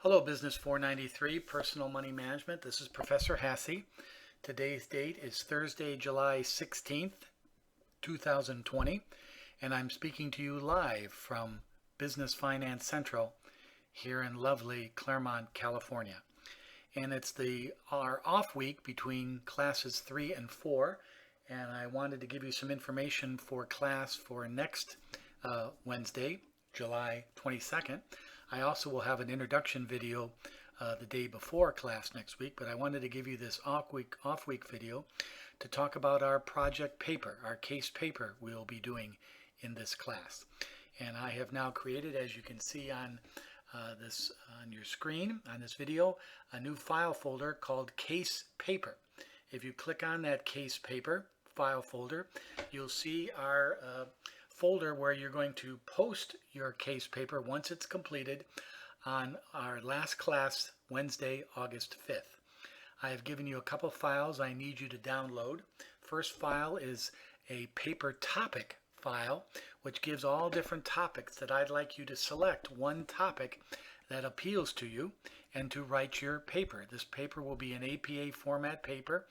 Hello, Business 493, Personal Money Management. This is Professor Hassey. Today's date is Thursday, July 16th, 2020, and I'm speaking to you live from Business Finance Central here in lovely Claremont, California. And it's our off week between classes 3 and 4, and I wanted to give you some information for class for next Wednesday, July 22nd. I also will have an introduction video the day before class next week, but I wanted to give you this off week video to talk about our project paper, our case paper we'll be doing in this class. And I have now created, as you can see on on your screen on this video, a new file folder called Case Paper. If you click on that Case Paper file folder, you'll see our folder where you're going to post your case paper once it's completed on our last class, Wednesday, August 5th. I have given you a couple files I need you to download. First file is a paper topic file, which gives all different topics that I'd like you to select one topic that appeals to you and to write your paper. This paper will be an APA format paper,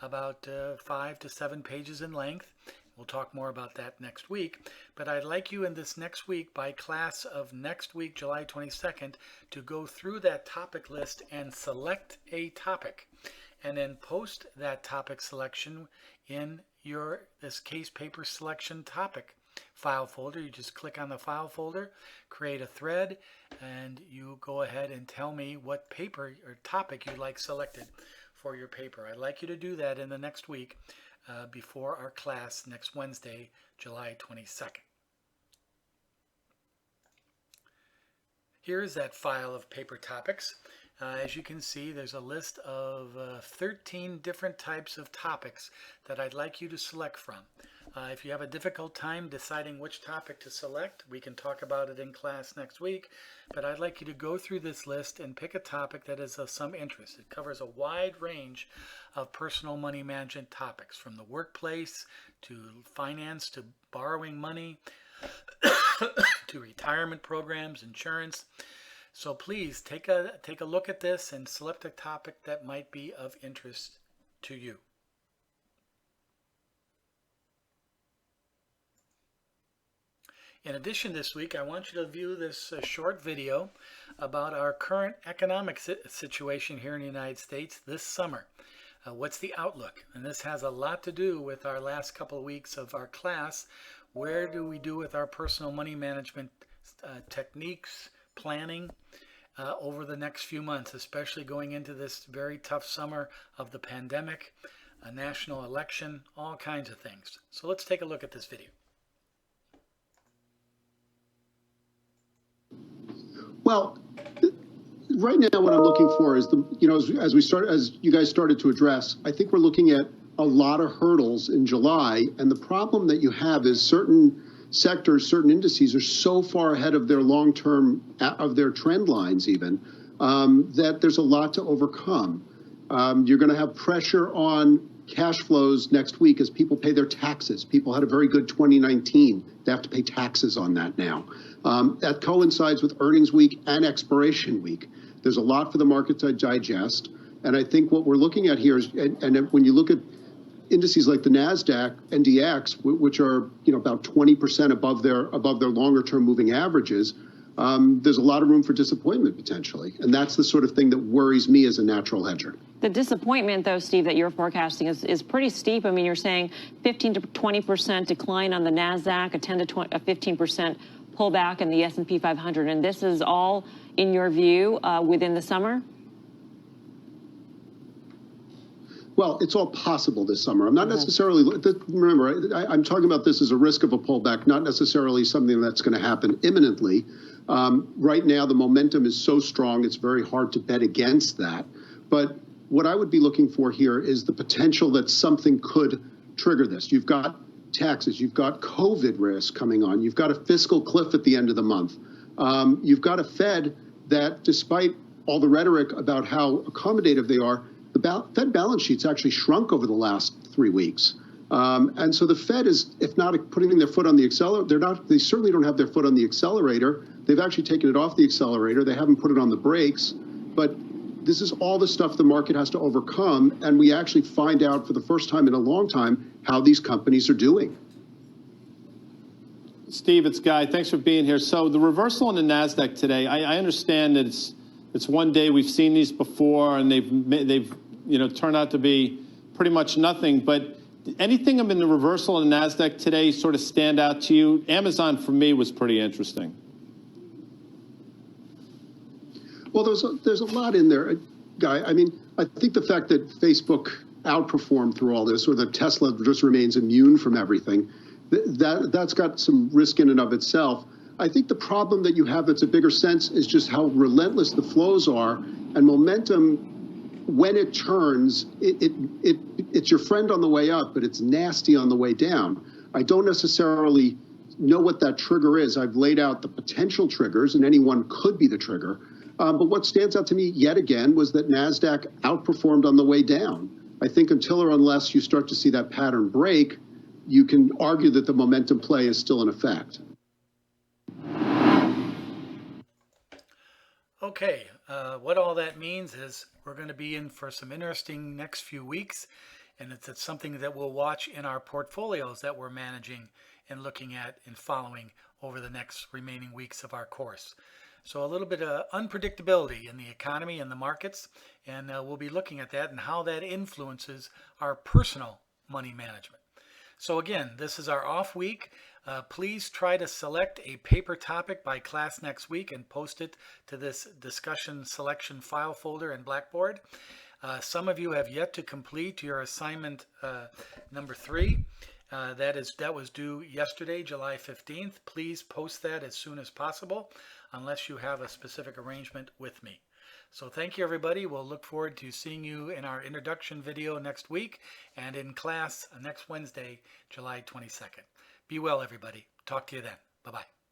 about 5 to 7 pages in length. We'll talk more about that next week, but I'd like you in this next week, by class of next week, July 22nd, to go through that topic list and select a topic, and then post that topic selection in this case paper selection topic file folder. You just click on the file folder, create a thread, and you go ahead and tell me what paper or topic you'd like selected for your paper. I'd like you to do that in the next week, before our class next Wednesday, July 22nd. Here's that file of paper topics. As you can see, there's a list of 13 different types of topics that I'd like you to select from. If you have a difficult time deciding which topic to select, we can talk about it in class next week, but I'd like you to go through this list and pick a topic that is of some interest. It covers a wide range of personal money management topics, from the workplace to finance to borrowing money to retirement programs, insurance. So please take a look at this and select a topic that might be of interest to you. In addition, this week, I want you to view this short video about our current economic situation here in the United States this summer. What's the outlook? And this has a lot to do with our last couple of weeks of our class. Where do we do with our personal money management techniques, planning over the next few months, especially going into this very tough summer of the pandemic, a national election, all kinds of things. So let's take a look at this video. Well, right now what I'm looking for is as you guys started to address, I think we're looking at a lot of hurdles in July, and the problem that you have is certain sectors, certain indices are so far ahead of their long-term, of their trend lines even, that there's a lot to overcome. You're going to have pressure on cash flows next week as people pay their taxes. People had a very good 2019. They have to pay taxes on that now. That coincides with earnings week and expiration week. There's a lot for the market to digest. And I think what we're looking at here is, and when you look at indices like the NASDAQ, NDX, which are about 20% above their longer-term moving averages, there's a lot of room for disappointment potentially. And that's the sort of thing that worries me as a natural hedger. The disappointment, though, Steve, that you're forecasting is pretty steep. I mean, you're saying 15 to 20% decline on the NASDAQ, a 10 to 15% pullback in the S&P 500. And this is all, in your view, within the summer? Well, it's all possible this summer. I'm not necessarily, remember, I'm talking about this as a risk of a pullback, not necessarily something that's going to happen imminently. Right now, the momentum is so strong, it's very hard to bet against that. But what I would be looking for here is the potential that something could trigger this. You've got taxes, you've got COVID risk coming on, you've got a fiscal cliff at the end of the month. You've got a Fed that, despite all the rhetoric about how accommodative they are, the Fed balance sheet's actually shrunk over the last 3 weeks. And so the Fed is, if not putting their foot on the accelerator, they certainly don't have their foot on the accelerator. They've actually taken it off the accelerator. They haven't put it on the brakes. But this is all the stuff the market has to overcome. And we actually find out for the first time in a long time how these companies are doing. Steve, it's Guy. Thanks for being here. So the reversal on the NASDAQ today, I understand that it's one day. We've seen these before, and they've turned out to be pretty much nothing. But anything in the reversal on the NASDAQ today sort of stand out to you? Amazon, for me, was pretty interesting. Well, there's a lot in there, Guy. I mean, I think the fact that Facebook outperformed through all this, or that Tesla just remains immune from everything, that's got some risk in and of itself. I think the problem that you have that's a bigger sense is just how relentless the flows are, and momentum, when it turns, it's your friend on the way up, but it's nasty on the way down. I don't necessarily know what that trigger is. I've laid out the potential triggers, and any one could be the trigger. But what stands out to me yet again was that NASDAQ outperformed on the way down. I think until or unless you start to see that pattern break, you can argue that the momentum play is still in effect. Okay, what all that means is we're going to be in for some interesting next few weeks, and it's something that we'll watch in our portfolios that we're managing and looking at and following over the next remaining weeks of our course. So a little bit of unpredictability in the economy and the markets, and we'll be looking at that and how that influences our personal money management. So again, this is our off week. Please try to select a paper topic by class next week and post it to this discussion selection file folder in Blackboard. Some of you have yet to complete your assignment number 3. That was due yesterday, July 15th. Please post that as soon as possible, unless you have a specific arrangement with me. So thank you, everybody. We'll look forward to seeing you in our introduction video next week and in class next Wednesday, July 22nd. Be well, everybody. Talk to you then. Bye-bye.